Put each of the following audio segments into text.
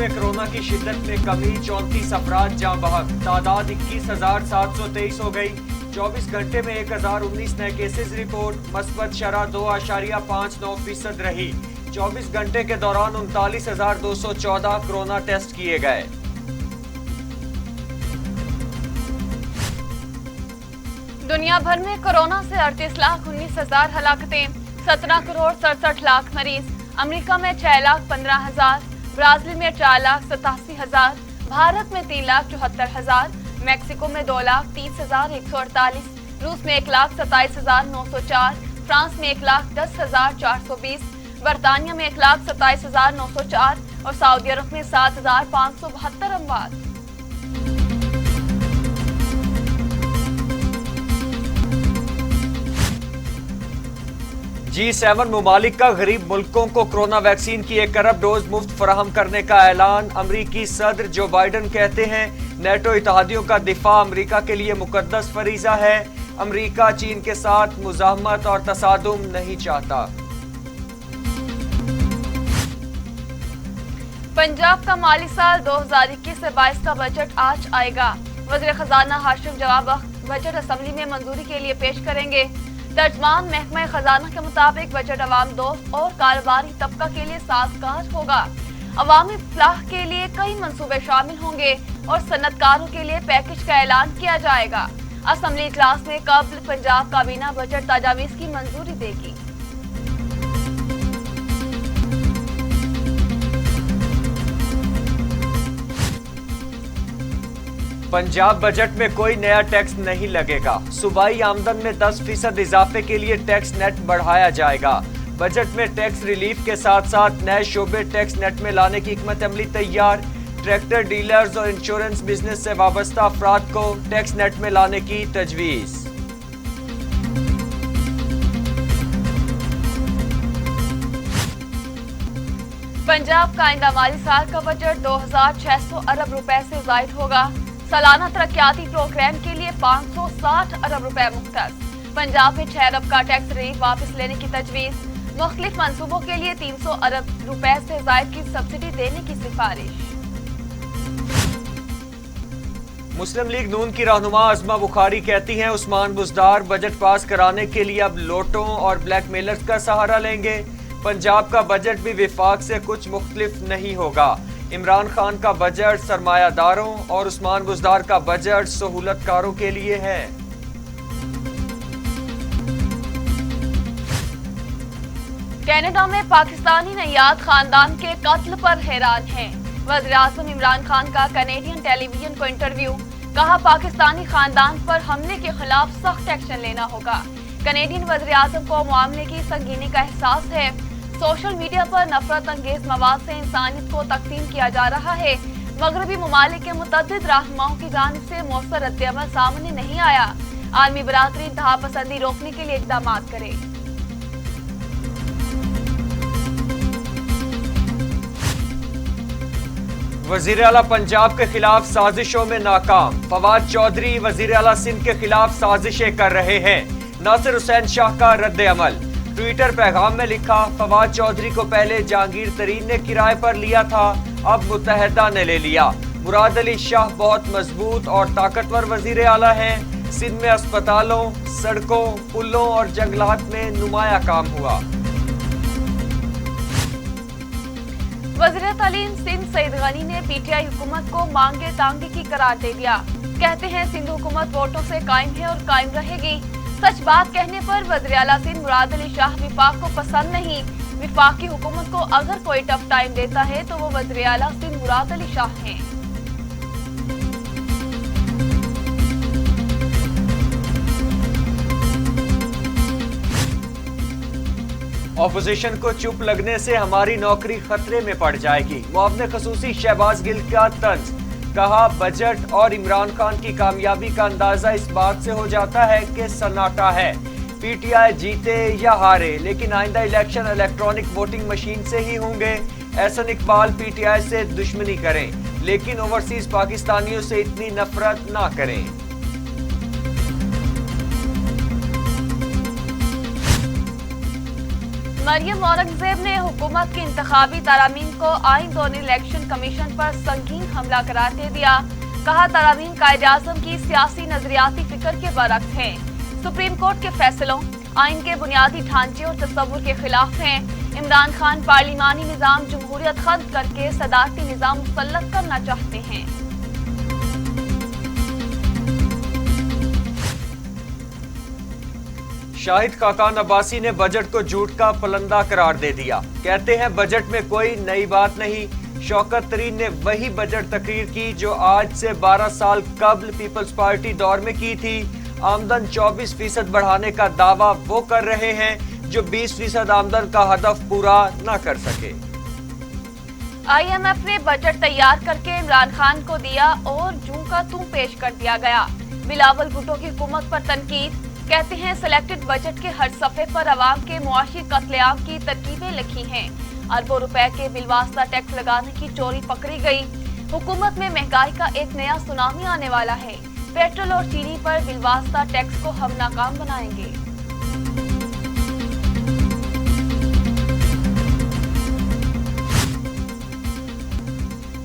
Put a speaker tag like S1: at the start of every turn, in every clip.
S1: में कोरोना की शिद्दत में कमी, 34 अफराद जाँ बहक, तादाद 21,723 हो गई। 24 घंटे में 1019 नए केसेस रिपोर्ट, मस्बत शरह 2.59% रही। 24 घंटे के दौरान 39,214 कोरोना टेस्ट किए गए।
S2: दुनिया भर में कोरोना से 38,19,000 हलाकतें, 17 करोड़ 67 लाख मरीज। अमेरिका में 6,15,000, ब्राजील में 4,87,000, भारत में 3,74,000, मैक्सिको में 2,30,148, रूस में 1,27,904, फ्रांस में 1,10,420, बरतानिया में 1,27,904 और सऊदी अरब में 7,572 अमवात।
S1: G7 मुमालिक का गरीब मुल्कों को कोरोना वैक्सीन की 1 अरब डोज मुफ्त फराहम करने का ऐलान। अमरीकी सदर जो बाइडन कहते हैं नेटो इत्तेहादियों का दिफा अमरीका के लिए मुकद्दस फरीजा है। अमरीका चीन के साथ मुज़ाहमत और तसादुम नहीं चाहता।
S2: पंजाब का माली साल 2021 से 22 का बजट आज आएगा। वज़ीर खजाना हाशिम जवाब बजट असेंबली में मंजूरी के लिए पेश करेंगे। तर्जमान महकमा खजाना के मुताबिक बजट अवाम दोस्त और कारोबारी तबका के लिए साजगार होगा। अवामी फलाह के लिए कई मंसूबे शामिल होंगे और सनतकारों के लिए पैकेज का ऐलान किया जाएगा। असेंबली इजलास में कबल पंजाब काबीना बजट तजावीज़ की मंजूरी देगी।
S1: पंजाब बजट में कोई नया टैक्स नहीं लगेगा। सूबाई आमदन में 10% इजाफे के लिए टैक्स नेट बढ़ाया जाएगा। बजट में टैक्स रिलीफ के साथ साथ नए शोबे टैक्स नेट में लाने की हिकमत अमली तैयार। ट्रैक्टर डीलर्स और इंश्योरेंस बिजनेस से वाबस्ता अफराद को टैक्स नेट में लाने की तजवीज़।
S2: पंजाब का आइंदा माली साल का बजट 2,600 अरब रुपए से जायद होगा। सालाना तरक्याती प्रोग्राम के लिए 560 अरब रुपए मुख्तस। पंजाब में 6 अरब का टैक्स रिलीफ वापस लेने की तजवीज़। मुख्तलिफ मंसूबों के लिए 300 अरब रुपए से जायद की सब्सिडी देने की सिफारिश।
S1: मुस्लिम लीग नून की रहनुमा अज़मा बुखारी कहती हैं उस्मान बुज़दार बजट पास कराने के लिए अब लोटों और ब्लैकमेलर्स का सहारा लेंगे। पंजाब का बजट भी विफाक से कुछ मुख्तलिफ नहीं होगा। इमरान खान का बजट सरमायादारों और उस्मान बुज़दार का बजट सहूलतकारों के लिए है।
S2: कनाडा में पाकिस्तानी नैयाद खानदान के कत्ल पर हैरान हैं। वज़ीर आज़म इमरान खान का कैनेडियन टेलीविजन को इंटरव्यू, कहा पाकिस्तानी खानदान पर हमले के खिलाफ सख्त एक्शन लेना होगा। कैनेडियन वज़ीर आज़म को मामले की संगीनी का एहसास है। सोशल मीडिया पर नफरत अंगेज मवाद से इंसानियत को तकसीम किया जा रहा है। मगरबी ममालिक के मुतअद्दिद रहनुमाओं की जानिब से मौसर रद्द-ए-अमल सामने नहीं आया। आलमी बरादरी इंतहा पसंदी रोकने के लिए इक़दाम करे।
S1: वज़ीर आला पंजाब के खिलाफ साजिशों में नाकाम। फवाद चौधरी वज़ीर आला सिंध के खिलाफ साजिशें कर रहे हैं। नासिर हुसैन शाह का रद्द-ए-अमल। ट्विटर पैगाम में लिखा, फवाद चौधरी को पहले जहांगीर तरीन ने किराए पर लिया था, अब मुत्तहदा ने ले लिया। मुराद अली शाह बहुत मजबूत और ताकतवर वज़ीर आला हैं। सिंध में अस्पतालों, सड़कों, पुलों और जंगलात में नुमाया काम हुआ।
S2: वज़ीर तालीम सिंध सईद गनी ने पीटीआई हुकूमत को मांगे तांगे की करार दे दिया। कहते हैं सिंध हुकूमत वोटों से कायम है और कायम रहेगी। सच बात कहने पर वज़ीर आला सिंध मुराद अली शाह विफाक को पसंद नहीं। विफाक की हुकूमत को अगर कोई टफ टाइम देता है तो वो वज़ीर आला सिंध मुराद अली शाह हैं।
S1: ऑपोजिशन को चुप लगने से हमारी नौकरी खतरे में पड़ जाएगी। मुआवने खसूसी शहबाज गिल का तंज, कहा बजट और इमरान खान की कामयाबी का अंदाजा इस बात से हो जाता है कि सन्नाटा है। पीटीआई जीते या हारे लेकिन आइंदा इलेक्शन इलेक्ट्रॉनिक वोटिंग मशीन से ही होंगे। एहसन इकबाल पीटीआई से दुश्मनी करें लेकिन ओवरसीज पाकिस्तानियों से इतनी नफरत ना करें।
S2: मरियम औरंगजेब ने हुकूमत की इंतखाबी तरामीम को आइन और इलेक्शन कमीशन पर संगीन हमला करार दे दिया। कहा तरामीम कायदे आज़म की सियासी नजरियाती फिक्र के बरक्स हैं। सुप्रीम कोर्ट के फैसलों आइन के बुनियादी ढांचे और तस्वुर के खिलाफ हैं। इमरान खान पार्लिमानी निजाम जमहूरियत खत्म करके सदारती निजाम मुसल्लत करना चाहते हैं।
S1: शाहिद खाकान अब्बासी ने बजट को झूठ का पलंदा करार दे दिया। कहते हैं बजट में कोई नई बात नहीं। शौकत तरीन ने वही बजट तकरीर की जो आज से 12 साल कबल पीपल्स पार्टी दौर में की थी। आमदन 24% बढ़ाने का दावा वो कर रहे हैं जो 20% आमदन का हदफ पूरा न कर सके।
S2: IMF ने बजट तैयार करके इमरान खान को दिया और जूं का तू पेश कर दिया गया। बिलावल भुट्टो की हुकूमत पर तनकीद। कहते हैं सिलेक्टेड बजट के हर सफ़े पर अवाम के मुआशी कत्लेआम की तरकीबें लिखी हैं। अरबों रुपए के बिलवास्ता टैक्स लगाने की चोरी पकड़ी गई। हुकूमत में महंगाई का एक नया सुनामी आने वाला है। पेट्रोल और चीनी पर बिलवास्ता टैक्स को हम नाकाम बनाएंगे।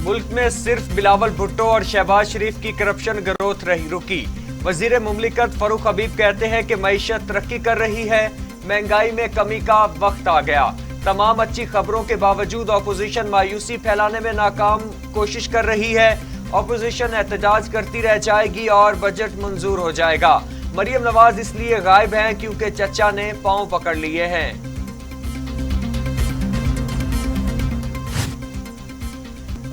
S1: मुल्क में सिर्फ बिलावल भुट्टो और शहबाज शरीफ की करप्शन ग्रोथ रही रुकी। वजीर मुमलिकत फरूख हबीब कहते हैं कि मईशत तरक्की कर रही है, महंगाई में कमी का वक्त आ गया। तमाम अच्छी खबरों के बावजूद अपोजिशन मायूसी फैलाने में नाकाम कोशिश कर रही है। अपोजिशन एहतजाज करती रह जाएगी और बजट मंजूर हो जाएगा। मरियम नवाज इसलिए गायब हैं क्योंकि चचा ने पांव पकड़ लिए हैं।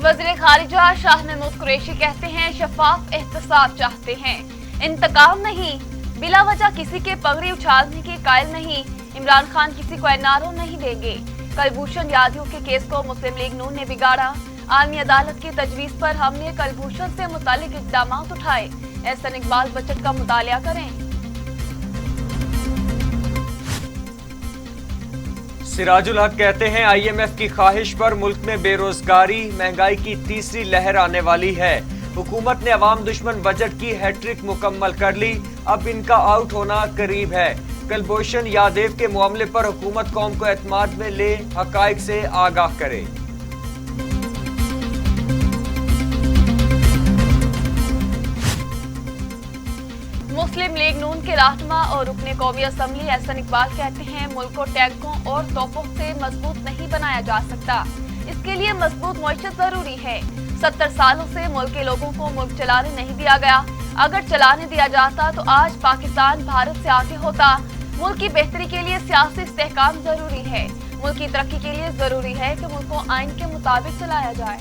S2: वज़ीर खारिजा शाह महमूद कुरैशी कहते हैं शफाफ एहतसाब चाहते हैं, इंतकाम नहीं। बिला वजह किसी के पगड़ी उछालने के कायल नहीं। इमरान खान किसी को एनआरओ नहीं देंगे। कलभूषण यादव के केस को मुस्लिम लीग नून ने बिगाड़ा। आलमी अदालत की तजवीज पर हमने कलभूषण से मुतालिक इक़दाम उठाए। एहसन इकबाल बजट का मुतालिया करें।
S1: सिराजुल हक कहते हैं IMF की ख्वाहिश पर मुल्क में बेरोजगारी महंगाई की तीसरी लहर आने वाली है। हुकूमत ने अवाम दुश्मन बजट की हैट्रिक मुकम्मल कर ली, अब इनका आउट होना करीब है। कलभूषण यादव के मामले पर हुकूमत कौम को एतमाद में ले हकाइक से आगाह करे।
S2: मुस्लिम लीग नून के रहनुमा और रुकने कौमी असम्बली एहसन इकबाल कहते हैं मुल्क को टैंकों और तोपों से मजबूत नहीं बनाया जा सकता। इसके लिए मजबूत मईशत जरूरी है। 70 सालों से मुल्क के लोगों को मुल्क चलाने नहीं दिया गया। अगर चलाने दिया जाता तो आज पाकिस्तान भारत से आगे होता। मुल्क की बेहतरी के लिए सियासी इस्तेहकाम जरूरी है। मुल्क की तरक्की के लिए जरूरी है कि मुल्क को आइन के मुताबिक चलाया जाए।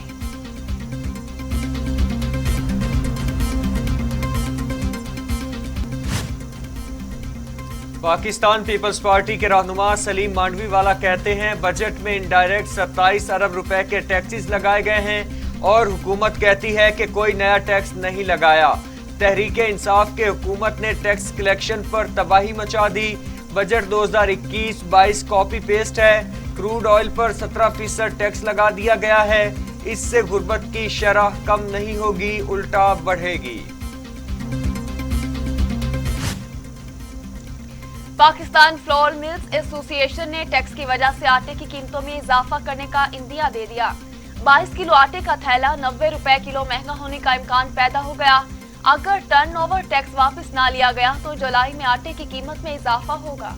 S1: पाकिस्तान पीपल्स पार्टी के रहनुमा सलीम मांडवी वाला कहते हैं बजट में इनडायरेक्ट 27 अरब रुपए के टैक्सेस लगाए गए हैं और हुकूमत कहती है कि कोई नया टैक्स नहीं लगाया। तहरीके इंसाफ के हुकूमत ने टैक्स कलेक्शन पर तबाही मचा दी। बजट 2021-22 कॉपी पेस्ट है। क्रूड ऑयल पर 17% टैक्स लगा दिया गया है। इससे गुर्बत की शरह कम नहीं होगी, उल्टा बढ़ेगी।
S2: पाकिस्तान फ्लोर मिल्स एसोसिएशन ने टैक्स की वजह से आटे की कीमतों में इजाफा करने का इंदिया दे दिया। 22 किलो आटे का थैला 90 रुपए किलो महंगा होने का इम्कान पैदा हो गया। अगर टर्नओवर टैक्स वापस ना लिया गया तो जुलाई में आटे की कीमत में इजाफा होगा।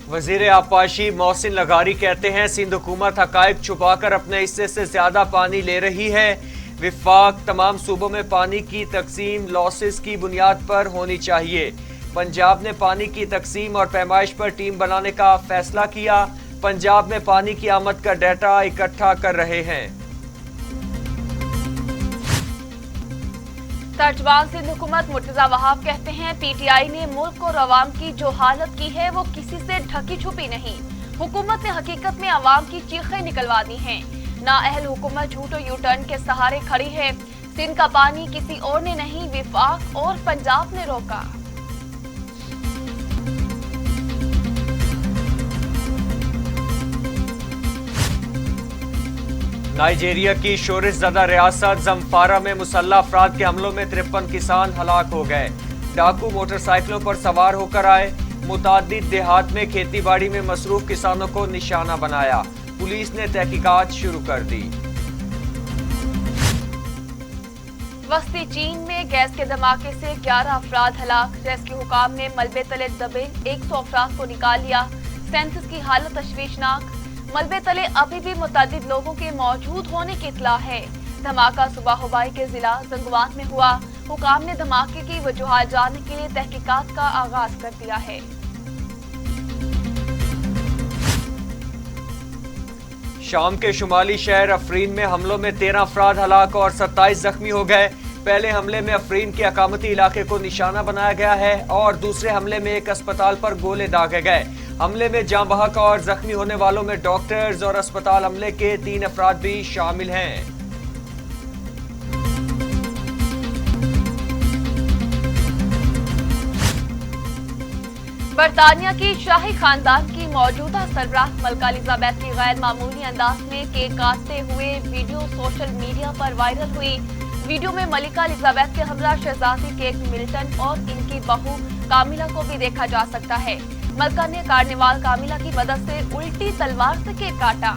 S1: वजीर आपाशी मोहसिन लगारी कहते हैं सिंध हुकूमत हकायक छुपाकर अपने हिस्से से ज्यादा पानी ले रही है। विफाक तमाम सूबों में पानी की तकसीम लॉसेस की बुनियाद पर होनी चाहिए। पंजाब ने पानी की तकसीम और पैमाइश पर टीम बनाने का फैसला किया। पंजाब में पानी की आमद का डाटा इकट्ठा कर रहे हैं।
S2: तर्जमान सिंध हुकूमत मुर्तजा वहाब कहते हैं PTI ने मुल्क और अवाम की जो हालत की है वो किसी से ढकी छुपी नहीं। हुकूमत ने हकीकत में अवाम की चीखें निकलवा दी हैं। नाअहल हुकूमत झूठो यू टर्न के सहारे खड़ी है। सिंध का पानी किसी और ने नहीं विफाक और पंजाब ने रोका।
S1: नाइजीरिया की शोरश ज़दा रियासत ज़म्फारा में मुसल्लह अफराद के हमलों में 53 किसान हलाक हो गए। डाकू मोटरसाइकिलों पर सवार होकर आए। मुतादिद देहात में खेती बाड़ी में मसरूफ किसानों को निशाना बनाया। पुलिस ने तहकीकात शुरू कर दी।
S2: वस्ती चीन में गैस के धमाके से 11 अफराद हलाक। रेस्क्यू हुकाम ने मलबे तले दबे 100 अफराद को निकाल लिया। 37 की हालत तशवीशनाक। मलबे तले अभी भी मुतअद्दिद लोगों के मौजूद होने की इत्तला है। धमाका सुबह हुबाई के जिला जंगवान में हुआ। हुकाम ने धमाके की वजूहात जानने के लिए तहकीकात का आगाज कर दिया है।
S1: शाम के शुमाली शहर अफरीन में हमलों में 13 अफराद हलाक और 27 जख्मी हो गए। पहले हमले में अफरीन के अकामती इलाके को निशाना बनाया गया है और दूसरे हमले में एक अस्पताल पर गोले दागे गए। हमले में जाँ बहक और जख्मी होने वालों में डॉक्टर्स और अस्पताल अमले के 3 अफराद भी शामिल हैं।
S2: बरतानिया की शाही खानदान की मौजूदा सरबराह मलका एलिजाबेथ की गैर मामूली अंदाज में केक काटते हुए वीडियो सोशल मीडिया पर वायरल हुई। वीडियो में मलिका एलिजाबेथ के हमरा शहजादी केट मिल्टन और इनकी बहू कामिला को भी देखा जा सकता है। मलका ने कार्निवाल कामिला की मदद से उल्टी तलवार से केक काटा।